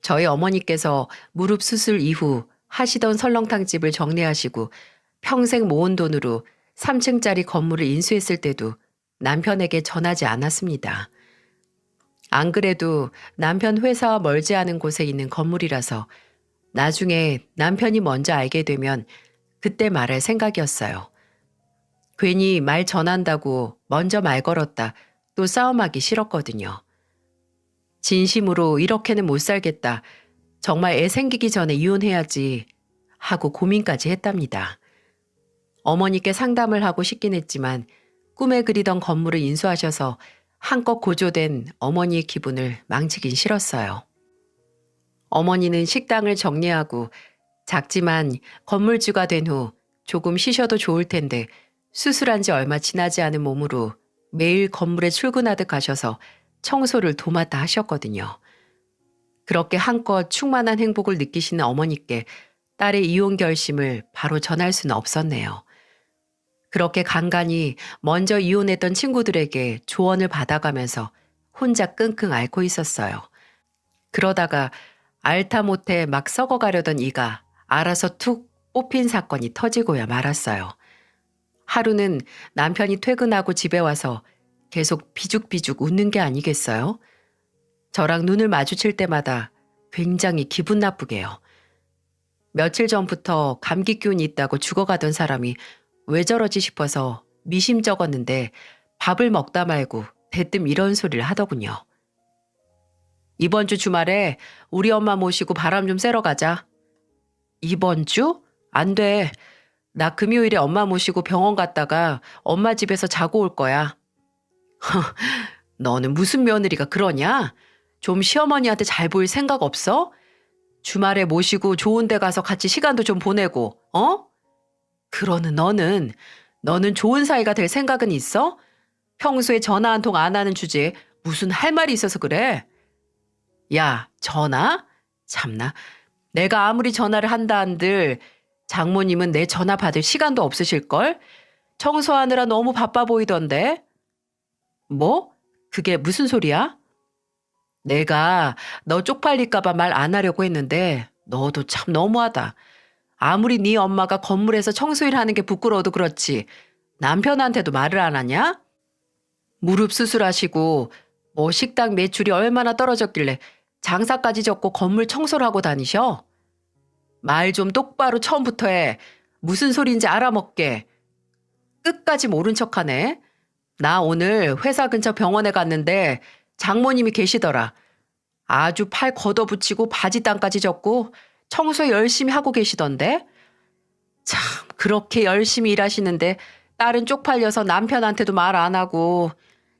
저희 어머니께서 무릎 수술 이후 하시던 설렁탕집을 정리하시고 평생 모은 돈으로 3층짜리 건물을 인수했을 때도 남편에게 전하지 않았습니다. 안 그래도 남편 회사와 멀지 않은 곳에 있는 건물이라서 나중에 남편이 먼저 알게 되면 그때 말할 생각이었어요. 괜히 말 전한다고 먼저 말 걸었다 또 싸움하기 싫었거든요. 진심으로 이렇게는 못 살겠다. 정말 애 생기기 전에 이혼해야지 하고 고민까지 했답니다. 어머니께 상담을 하고 싶긴 했지만 꿈에 그리던 건물을 인수하셔서 한껏 고조된 어머니의 기분을 망치긴 싫었어요. 어머니는 식당을 정리하고 작지만 건물주가 된 후 조금 쉬셔도 좋을 텐데 수술한 지 얼마 지나지 않은 몸으로 매일 건물에 출근하듯 가셔서 청소를 도맡아 하셨거든요. 그렇게 한껏 충만한 행복을 느끼시는 어머니께 딸의 이혼 결심을 바로 전할 수는 없었네요. 그렇게 간간히 먼저 이혼했던 친구들에게 조언을 받아가면서 혼자 끙끙 앓고 있었어요. 그러다가 알다 못해 막 썩어가려던 이가 알아서 툭 뽑힌 사건이 터지고야 말았어요. 하루는 남편이 퇴근하고 집에 와서 계속 비죽비죽 웃는 게 아니겠어요? 저랑 눈을 마주칠 때마다 굉장히 기분 나쁘게요. 며칠 전부터 감기 기운이 있다고 죽어가던 사람이 왜 저러지 싶어서 미심쩍었는데 밥을 먹다 말고 대뜸 이런 소리를 하더군요. 이번 주 주말에 우리 엄마 모시고 바람 좀 쐬러 가자. 이번 주? 안 돼. 나 금요일에 엄마 모시고 병원 갔다가 엄마 집에서 자고 올 거야. 너는 무슨 며느리가 그러냐? 좀 시어머니한테 잘 보일 생각 없어? 주말에 모시고 좋은 데 가서 같이 시간도 좀 보내고, 어? 그러는 너는 좋은 사이가 될 생각은 있어? 평소에 전화 한 통 안 하는 주제에 무슨 할 말이 있어서 그래? 야, 전화? 참나. 내가 아무리 전화를 한다 한들 장모님은 내 전화 받을 시간도 없으실걸? 청소하느라 너무 바빠 보이던데? 뭐? 그게 무슨 소리야? 내가 너 쪽팔릴까봐 말 안 하려고 했는데 너도 참 너무하다. 아무리 네 엄마가 건물에서 청소일 하는 게 부끄러워도 그렇지 남편한테도 말을 안 하냐? 무릎 수술하시고 뭐 식당 매출이 얼마나 떨어졌길래 장사까지 접고 건물 청소를 하고 다니셔? 말 좀 똑바로 처음부터 해. 무슨 소리인지 알아먹게. 끝까지 모른 척하네. 나 오늘 회사 근처 병원에 갔는데 장모님이 계시더라. 아주 팔 걷어붙이고 바지 땅까지 젖고 청소 열심히 하고 계시던데. 참 그렇게 열심히 일하시는데 딸은 쪽팔려서 남편한테도 말 안 하고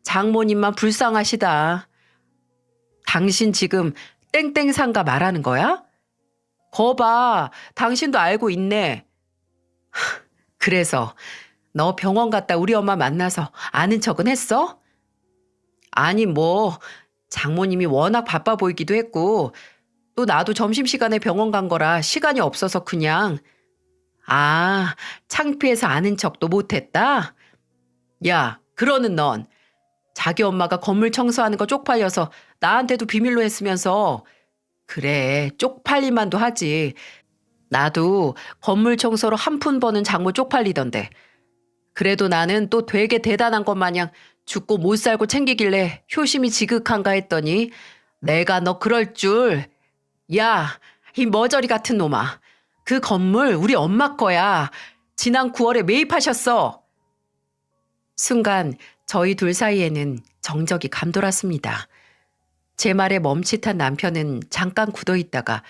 장모님만 불쌍하시다. 당신 지금 땡땡상가 말하는 거야? 거봐, 당신도 알고 있네. 그래서 너 병원 갔다 우리 엄마 만나서 아는 척은 했어? 아니 뭐 장모님이 워낙 바빠 보이기도 했고 또 나도 점심시간에 병원 간 거라 시간이 없어서 그냥. 아, 창피해서 아는 척도 못했다? 야, 그러는 넌 자기 엄마가 건물 청소하는 거 쪽팔려서 나한테도 비밀로 했으면서. 그래, 쪽팔리만도 하지. 나도 건물 청소로 한 푼 버는 장모 쪽팔리던데. 그래도 나는 또 되게 대단한 것 마냥 죽고 못 살고 챙기길래 효심이 지극한가 했더니 내가 너 그럴 줄. 야, 이 머저리 같은 놈아. 그 건물 우리 엄마 거야. 지난 9월에 매입하셨어. 순간 저희 둘 사이에는 정적이 감돌았습니다. 제 말에 멈칫한 남편은 잠깐 굳어있다가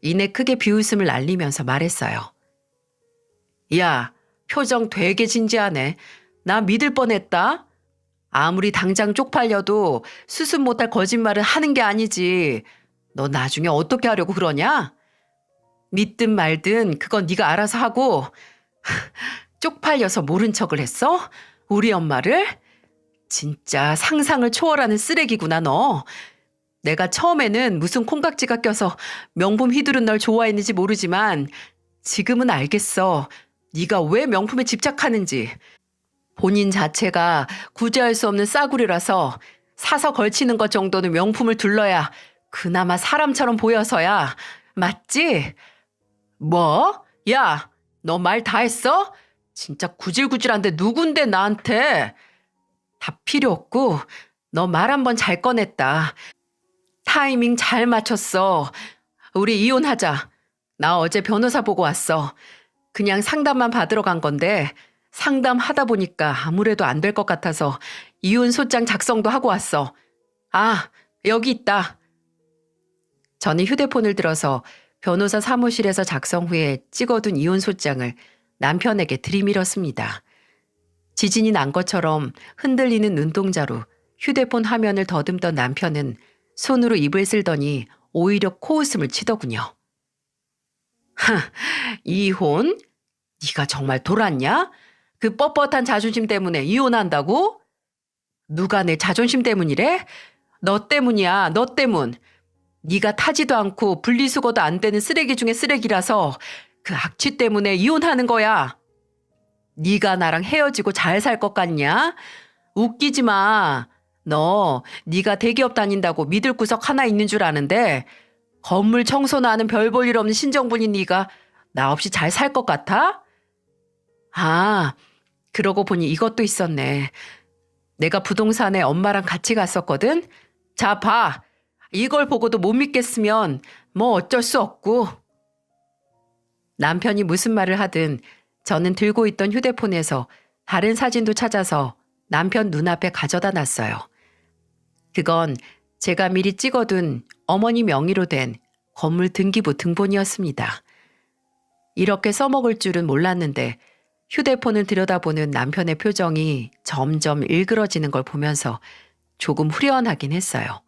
이내 크게 비웃음을 날리면서 말했어요. 야, 표정 되게 진지하네. 나 믿을 뻔했다. 아무리 당장 쪽팔려도 수습 못할 거짓말은 하는 게 아니지. 너 나중에 어떻게 하려고 그러냐? 믿든 말든 그건 네가 알아서 하고. 쪽팔려서 모른 척을 했어? 우리 엄마를? 진짜 상상을 초월하는 쓰레기구나 너. 내가 처음에는 무슨 콩깍지가 껴서 명품 휘두른 널 좋아했는지 모르지만 지금은 알겠어. 네가 왜 명품에 집착하는지. 본인 자체가 구제할 수 없는 싸구려라서 사서 걸치는 것 정도는 명품을 둘러야 그나마 사람처럼 보여서야. 맞지? 뭐? 야, 너 말 다 했어? 진짜 구질구질한데 누군데 나한테? 다 필요 없고 너 말 한 번 잘 꺼냈다. 타이밍 잘 맞췄어. 우리 이혼하자. 나 어제 변호사 보고 왔어. 그냥 상담만 받으러 간 건데 상담하다 보니까 아무래도 안 될 것 같아서 이혼 소장 작성도 하고 왔어. 아, 여기 있다. 저는 휴대폰을 들어서 변호사 사무실에서 작성 후에 찍어둔 이혼 소장을 남편에게 들이밀었습니다. 지진이 난 것처럼 흔들리는 눈동자로 휴대폰 화면을 더듬던 남편은 손으로 입을 쓸더니 오히려 코웃음을 치더군요. 이혼? 네가 정말 돌았냐? 그 뻣뻣한 자존심 때문에 이혼한다고? 누가 내 자존심 때문이래? 너 때문이야, 너 때문. 네가 타지도 않고 분리수거도 안 되는 쓰레기 중에 쓰레기라서 그 악취 때문에 이혼하는 거야. 네가 나랑 헤어지고 잘 살 것 같냐? 웃기지 마. 너 네가 대기업 다닌다고 믿을 구석 하나 있는 줄 아는데 건물 청소나 하는 별 볼 일 없는 신정분인 네가 나 없이 잘 살 것 같아? 아, 그러고 보니 이것도 있었네. 내가 부동산에 엄마랑 같이 갔었거든? 자, 봐. 이걸 보고도 못 믿겠으면 뭐 어쩔 수 없고. 남편이 무슨 말을 하든 저는 들고 있던 휴대폰에서 다른 사진도 찾아서 남편 눈앞에 가져다 놨어요. 그건 제가 미리 찍어둔 어머니 명의로 된 건물 등기부 등본이었습니다. 이렇게 써먹을 줄은 몰랐는데 휴대폰을 들여다보는 남편의 표정이 점점 일그러지는 걸 보면서 조금 후련하긴 했어요.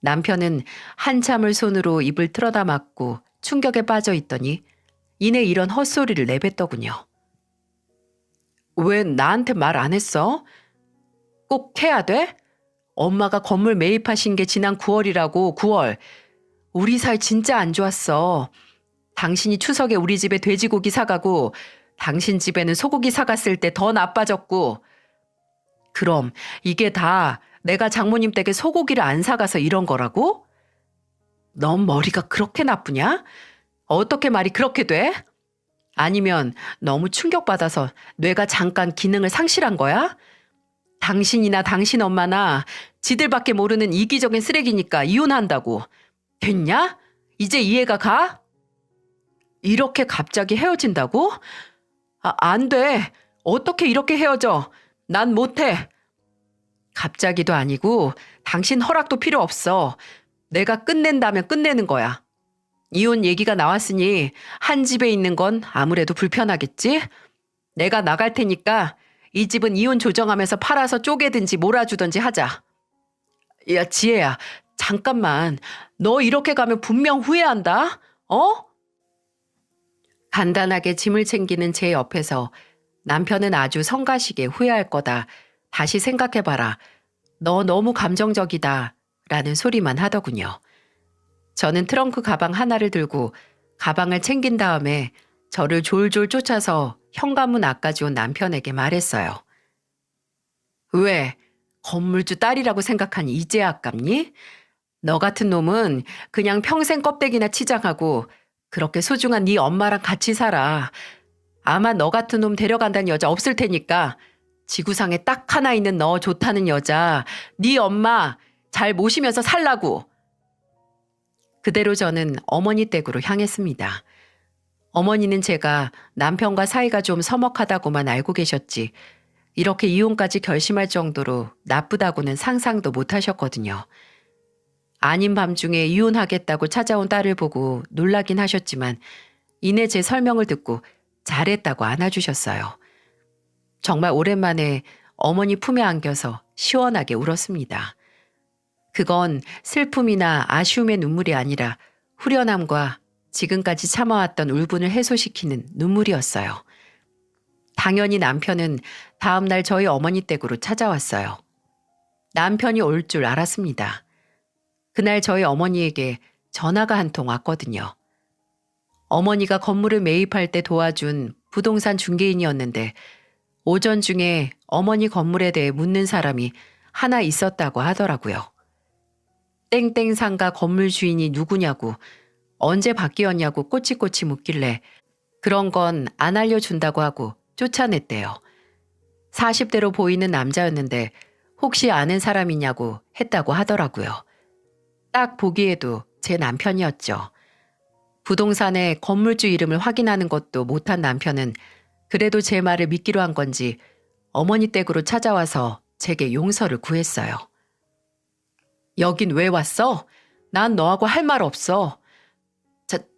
남편은 한참을 손으로 입을 틀어다 맞고 충격에 빠져 있더니 이내 이런 헛소리를 내뱉더군요. 왜 나한테 말 안 했어? 꼭 해야 돼? 엄마가 건물 매입하신 게 지난 9월이라고, 9월. 우리 사이 진짜 안 좋았어. 당신이 추석에 우리 집에 돼지고기 사가고 당신 집에는 소고기 사갔을 때 더 나빠졌고. 그럼 이게 다 내가 장모님 댁에 소고기를 안 사가서 이런 거라고? 넌 머리가 그렇게 나쁘냐? 어떻게 말이 그렇게 돼? 아니면 너무 충격받아서 뇌가 잠깐 기능을 상실한 거야? 당신이나 당신 엄마나 지들밖에 모르는 이기적인 쓰레기니까 이혼한다고. 됐냐? 이제 이해가 가? 이렇게 갑자기 헤어진다고? 안 돼. 어떻게 이렇게 헤어져? 난 못해. 갑자기도 아니고 당신 허락도 필요 없어. 내가 끝낸다면 끝내는 거야. 이혼 얘기가 나왔으니 한 집에 있는 건 아무래도 불편하겠지? 내가 나갈 테니까 이 집은 이혼 조정하면서 팔아서 쪼개든지 몰아주든지 하자. 야, 지혜야, 잠깐만. 너 이렇게 가면 분명 후회한다. 어? 간단하게 짐을 챙기는 제 옆에서 남편은 아주 성가시게 후회할 거다. 다시 생각해봐라. 너 너무 감정적이다. 라는 소리만 하더군요. 저는 트렁크 가방 하나를 들고 가방을 챙긴 다음에 저를 졸졸 쫓아서 현관문 앞까지 온 남편에게 말했어요. 왜? 건물주 딸이라고 생각하니 이제야 아깝니? 너 같은 놈은 그냥 평생 껍데기나 치장하고 그렇게 소중한 네 엄마랑 같이 살아. 아마 너 같은 놈 데려간다는 여자 없을 테니까 지구상에 딱 하나 있는 너 좋다는 여자, 네 엄마 잘 모시면서 살라고. 그대로 저는 어머니 댁으로 향했습니다. 어머니는 제가 남편과 사이가 좀 서먹하다고만 알고 계셨지 이렇게 이혼까지 결심할 정도로 나쁘다고는 상상도 못 하셨거든요. 아닌 밤중에 이혼하겠다고 찾아온 딸을 보고 놀라긴 하셨지만 이내 제 설명을 듣고 잘했다고 안아주셨어요. 정말 오랜만에 어머니 품에 안겨서 시원하게 울었습니다. 그건 슬픔이나 아쉬움의 눈물이 아니라 후련함과 지금까지 참아왔던 울분을 해소시키는 눈물이었어요. 당연히 남편은 다음날 저희 어머니 댁으로 찾아왔어요. 남편이 올 줄 알았습니다. 그날 저희 어머니에게 전화가 한 통 왔거든요. 어머니가 건물을 매입할 때 도와준 부동산 중개인이었는데 오전 중에 어머니 건물에 대해 묻는 사람이 하나 있었다고 하더라고요. 땡땡 상가 건물 주인이 누구냐고, 언제 바뀌었냐고 꼬치꼬치 묻길래 그런 건 안 알려준다고 하고 쫓아냈대요. 40대로 보이는 남자였는데 혹시 아는 사람이냐고 했다고 하더라고요. 딱 보기에도 제 남편이었죠. 부동산에 건물주 이름을 확인하는 것도 못한 남편은 그래도 제 말을 믿기로 한 건지 어머니 댁으로 찾아와서 제게 용서를 구했어요. 여긴 왜 왔어? 난 너하고 할 말 없어.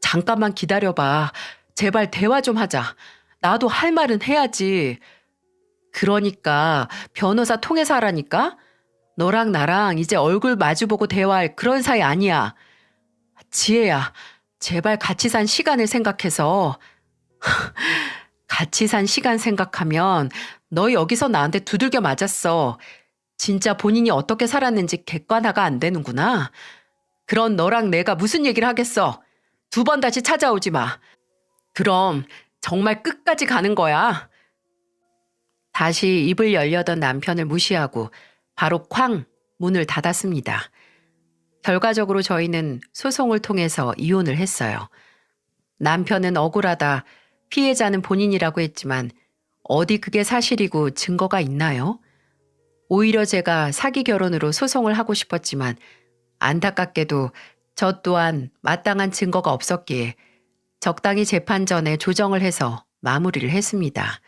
잠깐만 기다려봐. 제발 대화 좀 하자. 나도 할 말은 해야지. 그러니까 변호사 통해서 하라니까? 너랑 나랑 이제 얼굴 마주보고 대화할 그런 사이 아니야. 지혜야, 제발 같이 산 시간을 생각해서. 같이 산 시간 생각하면 너 여기서 나한테 두들겨 맞았어. 진짜 본인이 어떻게 살았는지 객관화가 안 되는구나. 그런 너랑 내가 무슨 얘기를 하겠어. 2번 다시 찾아오지 마. 그럼 정말 끝까지 가는 거야. 다시 입을 열려던 남편을 무시하고 바로 쾅 문을 닫았습니다. 결과적으로 저희는 소송을 통해서 이혼을 했어요. 남편은 억울하다, 피해자는 본인이라고 했지만 어디 그게 사실이고 증거가 있나요? 오히려 제가 사기 결혼으로 소송을 하고 싶었지만 안타깝게도 저 또한 마땅한 증거가 없었기에 적당히 재판 전에 조정을 해서 마무리를 했습니다.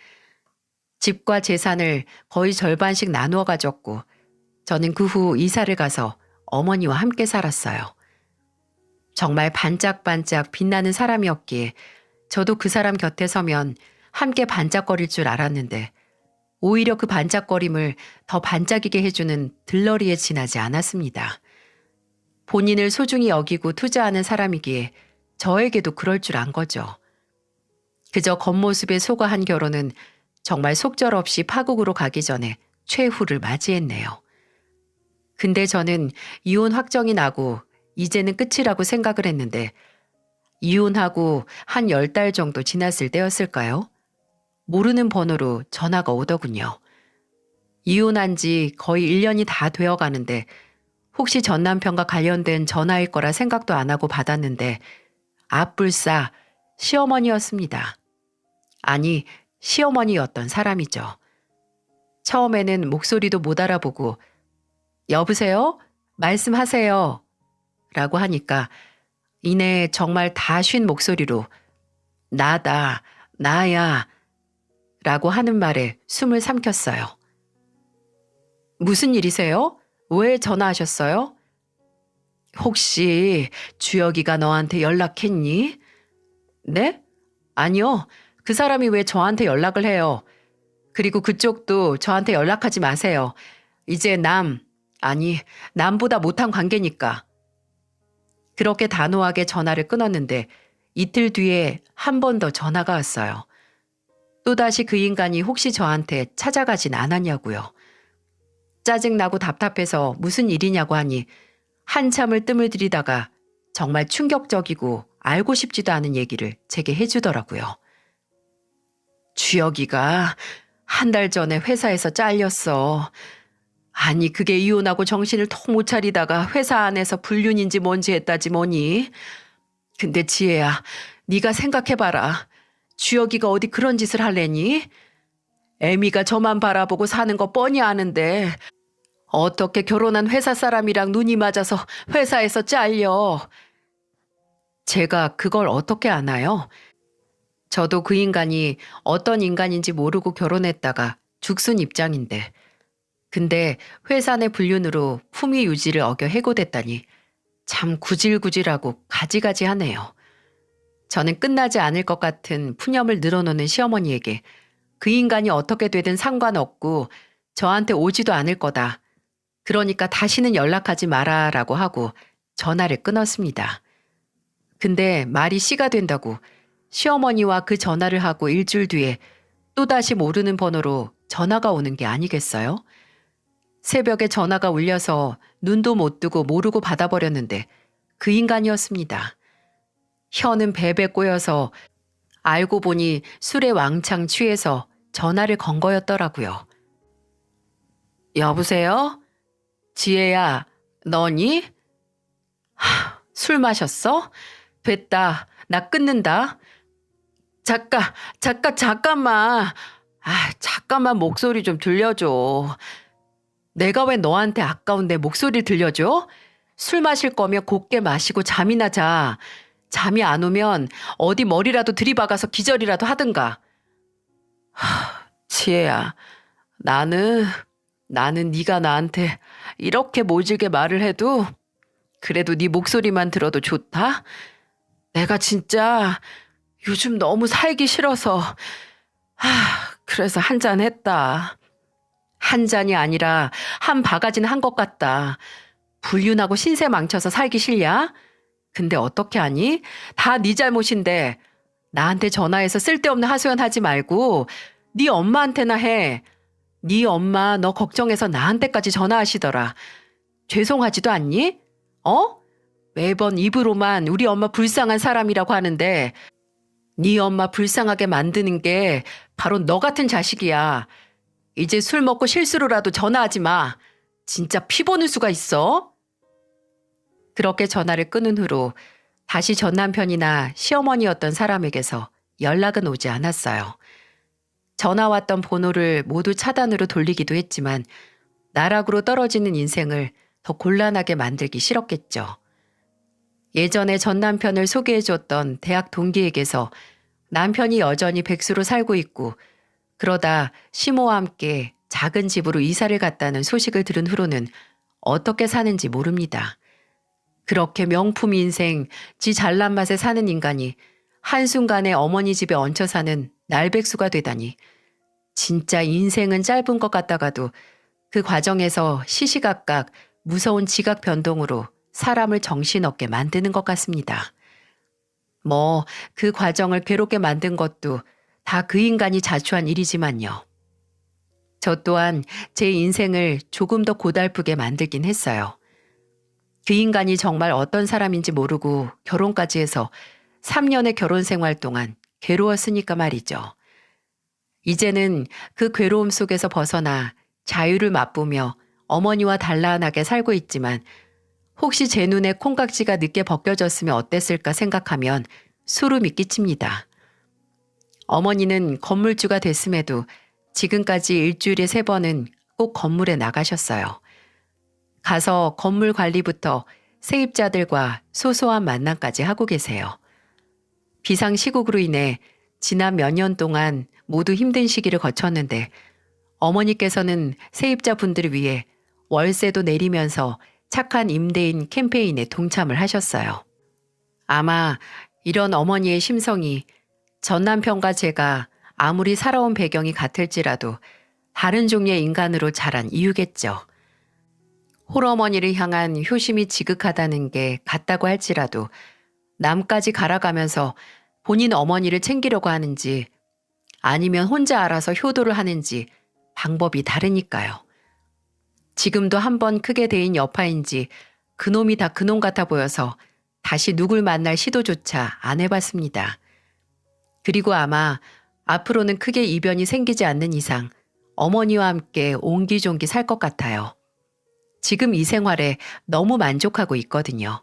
집과 재산을 거의 절반씩 나누어 가졌고 저는 그 후 이사를 가서 어머니와 함께 살았어요. 정말 반짝반짝 빛나는 사람이었기에 저도 그 사람 곁에 서면 함께 반짝거릴 줄 알았는데 오히려 그 반짝거림을 더 반짝이게 해주는 들러리에 지나지 않았습니다. 본인을 소중히 여기고 투자하는 사람이기에 저에게도 그럴 줄 안 거죠. 그저 겉모습에 속아한 결혼은 정말 속절없이 파국으로 가기 전에 최후를 맞이했네요. 근데 저는 이혼 확정이 나고 이제는 끝이라고 생각을 했는데 이혼하고 한 10달 정도 지났을 때였을까요? 모르는 번호로 전화가 오더군요. 이혼한 지 거의 1년이 다 되어 가는데 혹시 전 남편과 관련된 전화일 거라 생각도 안 하고 받았는데 앞불싸 시어머니였습니다. 아니, 시어머니였던 사람이죠. 처음에는 목소리도 못 알아보고 여보세요? 말씀하세요. 라고 하니까 이내 정말 다 쉰 목소리로 나다, 나야 라고 하는 말에 숨을 삼켰어요. 무슨 일이세요? 왜 전화하셨어요? 혹시 주혁이가 너한테 연락했니? 네? 아니요. 그 사람이 왜 저한테 연락을 해요? 그리고 그쪽도 저한테 연락하지 마세요. 이제 남보다 못한 관계니까. 그렇게 단호하게 전화를 끊었는데 이틀 뒤에 한 번 더 전화가 왔어요. 또다시 그 인간이 혹시 저한테 찾아가진 않았냐고요. 짜증나고 답답해서 무슨 일이냐고 하니 한참을 뜸을 들이다가 정말 충격적이고 알고 싶지도 않은 얘기를 제게 해주더라고요. 주혁이가 한 달 전에 회사에서 잘렸어. 아니 그게 이혼하고 정신을 통 못 차리다가 회사 안에서 불륜인지 뭔지 했다지 뭐니. 근데 지혜야, 네가 생각해봐라. 주혁이가 어디 그런 짓을 할래니? 애미가 저만 바라보고 사는 거 뻔히 아는데 어떻게 결혼한 회사 사람이랑 눈이 맞아서 회사에서 잘려. 제가 그걸 어떻게 아나요? 저도 그 인간이 어떤 인간인지 모르고 결혼했다가 죽순 입장인데. 근데 회사 내 불륜으로 품위 유지를 어겨 해고됐다니 참 구질구질하고 가지가지하네요. 저는 끝나지 않을 것 같은 푸념을 늘어놓는 시어머니에게 그 인간이 어떻게 되든 상관없고 저한테 오지도 않을 거다. 그러니까 다시는 연락하지 마라라고 하고 전화를 끊었습니다. 근데 말이 씨가 된다고 시어머니와 그 전화를 하고 일주일 뒤에 또다시 모르는 번호로 전화가 오는 게 아니겠어요? 새벽에 전화가 울려서 눈도 못 뜨고 모르고 받아버렸는데 그 인간이었습니다. 혀는 베베 꼬여서 알고 보니 술에 왕창 취해서 전화를 건 거였더라고요. 여보세요? 지혜야, 너니? 술 마셨어? 됐다. 나 끊는다. 잠깐만. 잠깐만 목소리 좀 들려줘. 내가 왜 너한테 아까운 내 목소리 들려줘? 술 마실 거면 곱게 마시고 잠이나 자. 잠이 안 오면 어디 머리라도 들이박아서 기절이라도 하든가. 지혜야, 나는 네가 나한테 이렇게 모질게 말을 해도 그래도 네 목소리만 들어도 좋다? 내가 진짜 요즘 너무 살기 싫어서 그래서 한 잔 했다. 한 잔이 아니라 한 바가지는 한 것 같다. 불륜하고 신세 망쳐서 살기 싫냐? 근데 어떻게 하니? 다 네 잘못인데 나한테 전화해서 쓸데없는 하소연 하지 말고 네 엄마한테나 해. 네 엄마 너 걱정해서 나한테까지 전화하시더라. 죄송하지도 않니? 매번 입으로만 우리 엄마 불쌍한 사람이라고 하는데 네 엄마 불쌍하게 만드는 게 바로 너 같은 자식이야. 이제 술 먹고 실수로라도 전화하지 마. 진짜 피 보는 수가 있어? 그렇게 전화를 끊은 후로 다시 전 남편이나 시어머니였던 사람에게서 연락은 오지 않았어요. 전화 왔던 번호를 모두 차단으로 돌리기도 했지만 나락으로 떨어지는 인생을 더 곤란하게 만들기 싫었겠죠. 예전에 전 남편을 소개해줬던 대학 동기에게서 남편이 여전히 백수로 살고 있고 그러다 시모와 함께 작은 집으로 이사를 갔다는 소식을 들은 후로는 어떻게 사는지 모릅니다. 그렇게 명품 인생, 지 잘난 맛에 사는 인간이 한순간에 어머니 집에 얹혀 사는 날백수가 되다니 진짜 인생은 짧은 것 같다가도 그 과정에서 시시각각 무서운 지각 변동으로 사람을 정신없게 만드는 것 같습니다. 그 과정을 괴롭게 만든 것도 다 그 인간이 자초한 일이지만요. 저 또한 제 인생을 조금 더 고달프게 만들긴 했어요. 그 인간이 정말 어떤 사람인지 모르고 결혼까지 해서 3년의 결혼 생활 동안 괴로웠으니까 말이죠. 이제는 그 괴로움 속에서 벗어나 자유를 맛보며 어머니와 단란하게 살고 있지만 혹시 제 눈에 콩깍지가 늦게 벗겨졌으면 어땠을까 생각하면 소름이 끼칩니다. 어머니는 건물주가 됐음에도 지금까지 일주일에 3번은 꼭 건물에 나가셨어요. 가서 건물 관리부터 세입자들과 소소한 만남까지 하고 계세요. 비상시국으로 인해 지난 몇 년 동안 모두 힘든 시기를 거쳤는데 어머니께서는 세입자분들을 위해 월세도 내리면서 착한 임대인 캠페인에 동참을 하셨어요. 아마 이런 어머니의 심성이 전 남편과 제가 아무리 살아온 배경이 같을지라도 다른 종류의 인간으로 자란 이유겠죠. 홀어머니를 향한 효심이 지극하다는 게 같다고 할지라도 남까지 갈아가면서 본인 어머니를 챙기려고 하는지 아니면 혼자 알아서 효도를 하는지 방법이 다르니까요. 지금도 한번 크게 데인 여파인지 그놈이 다 그놈 같아 보여서 다시 누굴 만날 시도조차 안 해봤습니다. 그리고 아마 앞으로는 크게 이변이 생기지 않는 이상 어머니와 함께 옹기종기 살 것 같아요. 지금 이 생활에 너무 만족하고 있거든요.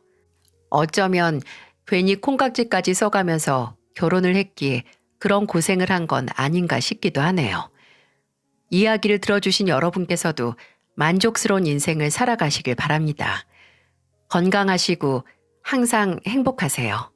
어쩌면 괜히 콩깍지까지 써가면서 결혼을 했기에 그런 고생을 한 건 아닌가 싶기도 하네요. 이야기를 들어주신 여러분께서도 만족스러운 인생을 살아가시길 바랍니다. 건강하시고 항상 행복하세요.